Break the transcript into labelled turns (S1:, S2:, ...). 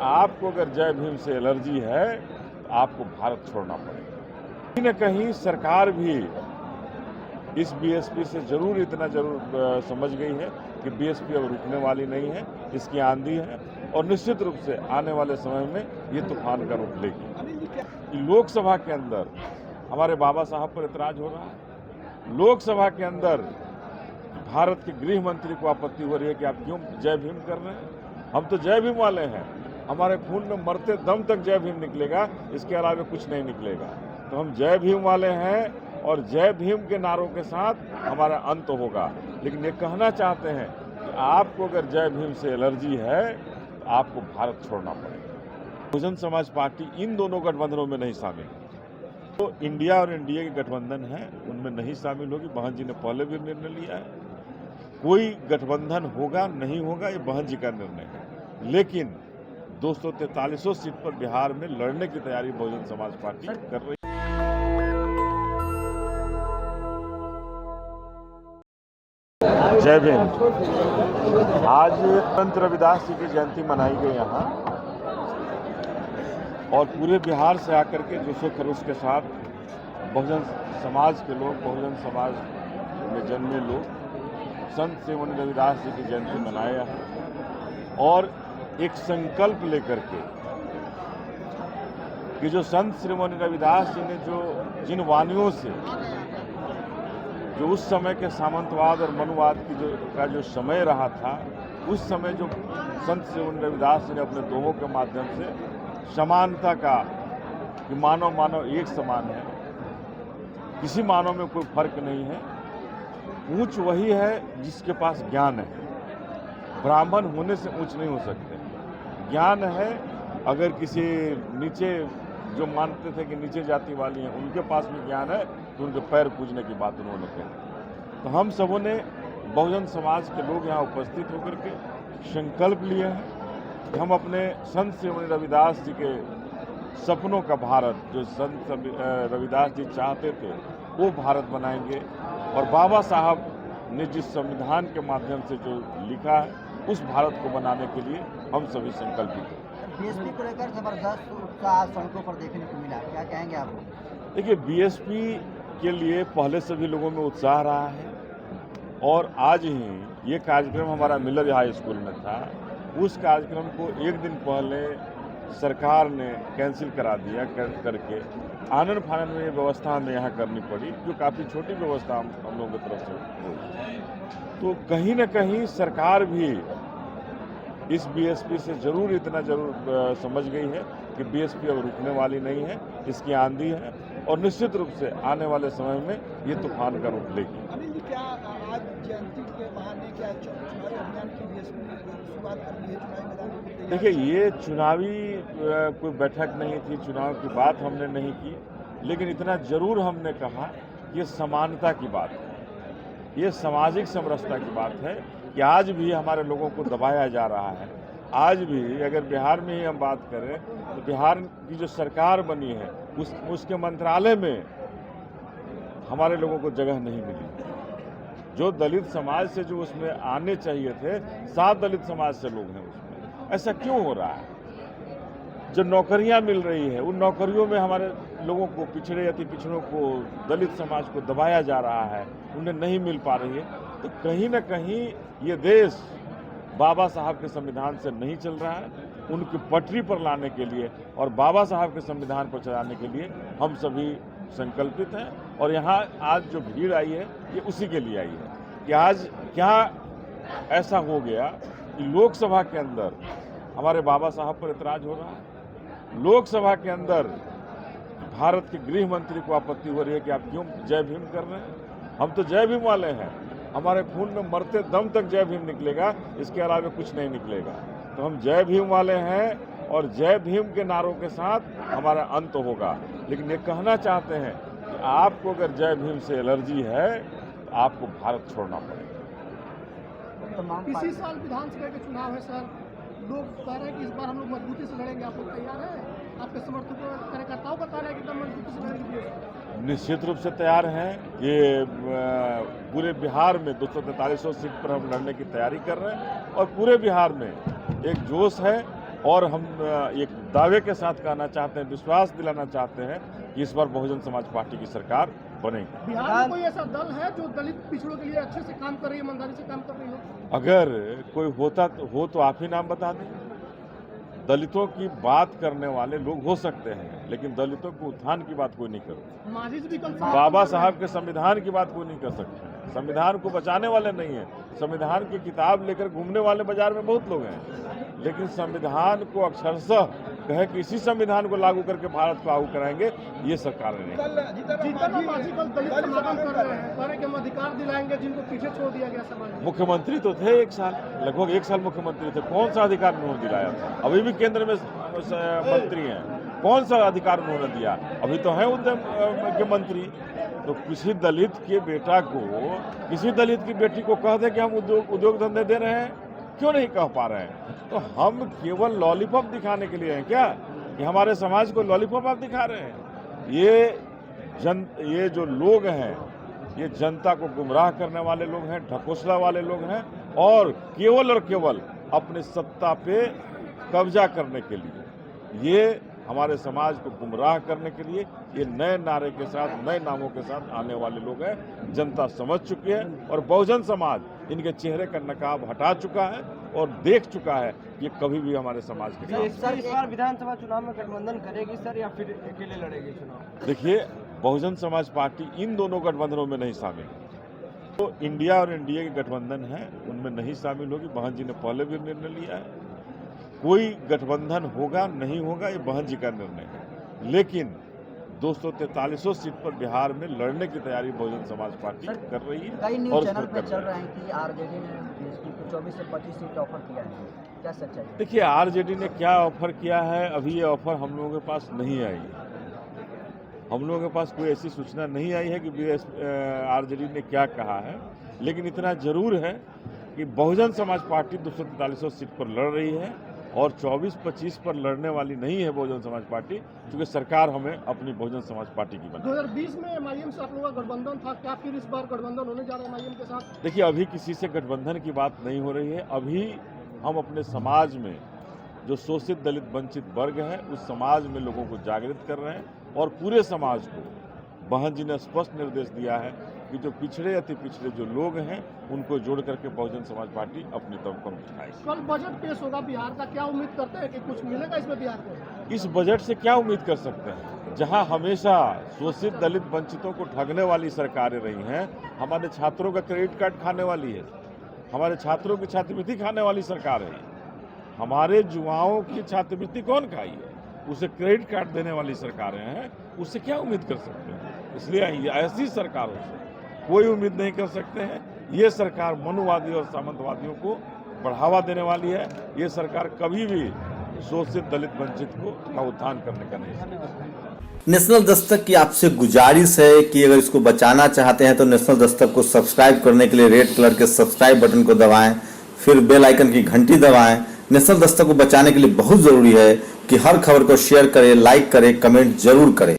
S1: आपको अगर जय भीम से एलर्जी है तो आपको भारत छोड़ना पड़ेगा। कहीं न कहीं सरकार भी इस बीएसपी से जरूर इतना समझ गई है कि बीएसपी अब रुकने वाली नहीं है, इसकी आंधी है और निश्चित रूप से आने वाले समय में ये तूफान का रूप लेगी। लोकसभा के अंदर हमारे बाबा साहब पर इतराज हो रहा है, लोकसभा के अंदर भारत के गृह मंत्री को आपत्ति हो रही है कि आप क्यों जय भीम कर रहे हैं। हम तो जय भीम वाले हैं, हमारे खून में मरते दम तक जय भीम निकलेगा, इसके अलावा कुछ नहीं निकलेगा। तो हम जय भीम वाले हैं और जय भीम के नारों के साथ हमारा अंत होगा। लेकिन ये कहना चाहते हैं कि आपको अगर जय भीम से एलर्जी है तो आपको भारत छोड़ना पड़ेगा। बहुजन समाज पार्टी इन दोनों गठबंधनों में नहीं शामिल है। तो इंडिया और एनडीए के गठबंधन है, उनमें नहीं शामिल होगी। बहन जी ने पहले भी निर्णय लिया है, कोई गठबंधन होगा नहीं होगा ये बहन जी का निर्णय है। लेकिन 243 सीट पर बिहार में लड़ने की तैयारी बहुजन समाज पार्टी कर रही है। जय भीम। आज संत रविदास जी की जयंती मनाई गई यहाँ और पूरे बिहार से आकर के जोशो खरोश के साथ बहुजन समाज के लोग, बहुजन समाज में जन्मे लोग संत शिरोमणि रविदास जी की जयंती मनाया है और एक संकल्प लेकर के कि जो संत शिरोमणि रविदास जी ने जिन वानियों से जो उस समय के सामंतवाद और मनुवाद का जो समय रहा था, उस समय जो संत शिरोमणि रविदास जी ने अपने दोहों के माध्यम से समानता का कि मानव एक समान है, किसी मानव में कोई फर्क नहीं है, ऊंच वही है जिसके पास ज्ञान है। ब्राह्मण होने से ऊंच नहीं हो सकते। ज्ञान है, अगर किसी नीचे जो मानते थे कि नीचे जाति वाली हैं उनके पास भी ज्ञान है तो उनके पैर पूजने की बात उन्होंने कही। तो हम सबों ने बहुजन समाज के लोग यहाँ उपस्थित होकर के संकल्प लिए हैं कि हम अपने संत शिरोमणि रविदास जी के सपनों का भारत, जो संत रविदास जी चाहते थे, वो भारत बनाएंगे। और बाबा साहब ने जिस संविधान के माध्यम से जो लिखा है उस भारत को बनाने के लिए हम सभी संकल्पित हैं।
S2: बीएसपी को लेकर जबरदस्त उत्साह सड़कों पर देखने को मिला, क्या कहेंगे आप?
S1: देखिए, बीएसपी के लिए पहले से भी लोगों में उत्साह रहा है और आज ही ये कार्यक्रम हमारा मिलर हाई स्कूल में था। उस कार्यक्रम को एक दिन पहले सरकार ने कैंसिल करा दिया करके आनन फानन में ये व्यवस्था हमें यहाँ करनी पड़ी, जो काफ़ी छोटी व्यवस्था हम लोगों की तरफ से हुई। तो कहीं न कहीं सरकार भी इस बीएसपी से जरूर इतना समझ गई है कि बीएसपी अब रुकने वाली नहीं है, इसकी आंधी है और निश्चित रूप से आने वाले समय में ये तूफान का रूप लेगी।
S3: अनिल जी, क्या आज जयंती के बहाने क्या चुनावी अभियान की बीएसपी ने शुरुआत कर दी है? चुनावी मैदान में
S1: देखिए, ये चुनावी कोई बैठक नहीं थी, चुनाव की बात हमने नहीं की, लेकिन इतना जरूर हमने कहा ये समानता की बात है, ये सामाजिक समरसता की बात है कि आज भी हमारे लोगों को दबाया जा रहा है। आज भी अगर बिहार में ही हम बात करें तो बिहार की जो सरकार बनी है उसके मंत्रालय में हमारे लोगों को जगह नहीं मिली। जो दलित समाज से जो उसमें आने चाहिए थे, 7 दलित समाज से लोग हैं उसमें। ऐसा क्यों हो रहा है? जो नौकरियां मिल रही है उन नौकरियों में हमारे लोगों को, पिछड़े अति पिछड़ों को, दलित समाज को दबाया जा रहा है, उन्हें नहीं मिल पा रही है। तो कहीं न कहीं ये देश बाबा साहब के संविधान से नहीं चल रहा है। उनकी पटरी पर लाने के लिए और बाबा साहब के संविधान पर चलाने के लिए हम सभी संकल्पित हैं। और यहाँ आज जो भीड़ आई है ये उसी के लिए आई है कि आज क्या ऐसा हो गया कि लोकसभा के अंदर हमारे बाबा साहब पर इतराज हो रहा है, लोकसभा के अंदर भारत के गृह मंत्री को आपत्ति हो रही है कि आप क्यों जय भीम कर रहे हैं। हम तो जय भीम वाले हैं, हमारे खून में मरते दम तक जय भीम निकलेगा, इसके अलावा कुछ नहीं निकलेगा। तो हम जय भीम वाले हैं और जय भीम के नारों के साथ हमारा अंत होगा। लेकिन ये कहना चाहते हैं कि आपको अगर जय भीम से एलर्जी है तो आपको भारत छोड़ना पड़ेगा।
S3: इसी साल विधानसभा के चुनाव है सर, लोग कह रहे हैं कि इस बार हम लोग मजबूती से लड़ेंगे, आप लोग तैयार हैं? आपके समर्थकों कार्यकर्ताओं का कहना है कि एकदम मजबूती से लड़ेंगे।
S1: निश्चित रूप से तैयार हैं। ये पूरे बिहार में 243 सीट पर हम लड़ने की तैयारी कर रहे हैं और पूरे बिहार में एक जोश है और हम एक दावे के साथ कहना चाहते हैं, विश्वास दिलाना चाहते हैं कि इस बार बहुजन समाज पार्टी की सरकार बनेगी।
S3: बिहार में कोई ऐसा दल है जो दलित पिछड़ों के लिए अच्छे से काम कर रही है, ईमानदारी से काम कर रही हो?
S1: अगर कोई हो तो आप ही नाम बता दें। दलितों की बात करने वाले लोग हो सकते हैं, लेकिन दलितों के उत्थान की बात कोई नहीं करता।
S3: माजिद भी कल
S1: बाबा साहब के संविधान की बात कोई नहीं कर सकते हैं। संविधान को बचाने वाले नहीं है। संविधान की किताब लेकर घूमने वाले बाजार में बहुत लोग हैं, लेकिन संविधान को अक्षरशः कहे कि इसी संविधान को लागू करके भारत को लागू कराएंगे, ये सरकार ने नहीं।
S3: जीतन मांझी कल दलित समागम कर रहे हैं, कह रहे कि हम अधिकार दिलाएंगे जिनको पीछे छोड़ दिया गया समाज।
S1: मुख्यमंत्री तो थे 1 साल, लगभग 1 साल मुख्यमंत्री थे। कौन सा अधिकार उन्होंने दिलाया था? अभी भी केंद्र में मंत्री हैं, कौन सा अधिकार उन्होंने दिया? अभी तो है उद्यम के मंत्री। तो किसी दलित के बेटा को, किसी दलित की बेटी को कह दे कि हम उद्योग धंधे दे रहे हैं, क्यों नहीं कह पा रहे हैं? तो हम केवल लॉलीपॉप दिखाने के लिए हैं क्या कि हमारे समाज को लॉलीपॉप आप दिखा रहे हैं? ये जो लोग हैं, ये जनता को गुमराह करने वाले लोग हैं, ढकोसला वाले लोग हैं, और केवल अपने सत्ता पे कब्जा करने के लिए, ये हमारे समाज को गुमराह करने के लिए ये नए नारे के साथ, नए नामों के साथ आने वाले लोग हैं। जनता समझ चुकी है और बहुजन समाज इनके चेहरे का नकाब हटा चुका है और देख चुका है कि कभी भी हमारे समाज के
S2: सर, इस बार विधानसभा चुनाव में गठबंधन करेगी सर, या फिर अकेले लड़ेगी चुनाव?
S1: देखिए, बहुजन समाज पार्टी इन दोनों गठबंधनों में नहीं शामिल है। तो इंडिया और एनडीए के गठबंधन है, उनमें नहीं शामिल होगी। बहन जी ने पहले भी निर्णय लिया है। कोई गठबंधन होगा नहीं होगा, ये बहन जी का निर्णय है। लेकिन 243 सीट पर बिहार में लड़ने की तैयारी बहुजन समाज पार्टी कर रही है।
S2: कई
S1: और
S2: न्यूज
S1: उस
S2: चैनल
S1: पर
S2: पे
S1: कर
S2: चल
S1: रही
S2: रहे हैं कि आरजेडी ने बीएसपी को 24 से 25 सीट ऑफर किया है, क्या सच्चाई?
S1: देखिए, आरजेडी ने क्या ऑफर किया है, अभी ये ऑफर हम लोगों के पास नहीं आई है। हम लोगों के पास कोई ऐसी सूचना नहीं आई है कि आरजेडी ने क्या कहा है। लेकिन इतना जरूर है कि बहुजन समाज पार्टी 243 सीट पर लड़ रही है और 24-25 पर लड़ने वाली नहीं है बहुजन समाज पार्टी, क्योंकि सरकार हमें अपनी बहुजन समाज पार्टी की बनाई।
S3: 2020 में एमआईएम से आप लोगों का गठबंधन था, क्या फिर इस बार गठबंधन होने जा रहा है एमआईएम के साथ?
S1: देखिए, अभी किसी से गठबंधन की बात नहीं हो रही है। अभी हम अपने समाज में जो शोषित दलित वंचित वर्ग है, उस समाज में लोगों को जागृत कर रहे हैं और पूरे समाज को बहन जी ने स्पष्ट निर्देश दिया है कि जो पिछड़े अति पिछड़े जो लोग हैं, उनको जोड़ करके बहुजन समाज पार्टी अपनी दमखम उठाएगी।
S3: कल बजट पेश होगा बिहार का, क्या उम्मीद करते हैं कि कुछ मिलेगा इसमें बिहार को?
S1: इस बजट से क्या उम्मीद कर सकते हैं? जहां हमेशा शोषित दलित वंचितों को ठगने वाली सरकारें रही हैं, हमारे छात्रों का क्रेडिट कार्ड खाने वाली है, हमारे छात्रों की छात्रवृत्ति खाने वाली सरकार है। हमारे युवाओं की छात्रवृत्ति कौन खाई है? उसे क्रेडिट कार्ड देने वाली सरकारें हैं, उससे क्या उम्मीद कर सकते हैं? इसलिए ऐसी सरकारों से कोई उम्मीद नहीं कर सकते हैं। ये सरकार मनुवादी और सामंतवादियों को बढ़ावा देने वाली है। ये सरकार कभी भी शोषित दलित वंचित का उत्थान करने का नहीं।
S4: नेशनल दस्तक की आपसे गुजारिश है कि अगर इसको बचाना चाहते हैं तो नेशनल दस्तक को सब्सक्राइब करने के लिए रेड कलर के सब्सक्राइब बटन को दबाएं, फिर बेल आइकन की घंटी दबाएं। नेशनल दस्तक को बचाने के लिए बहुत जरूरी है कि हर खबर को शेयर करें, लाइक करें, कमेंट जरूर करें।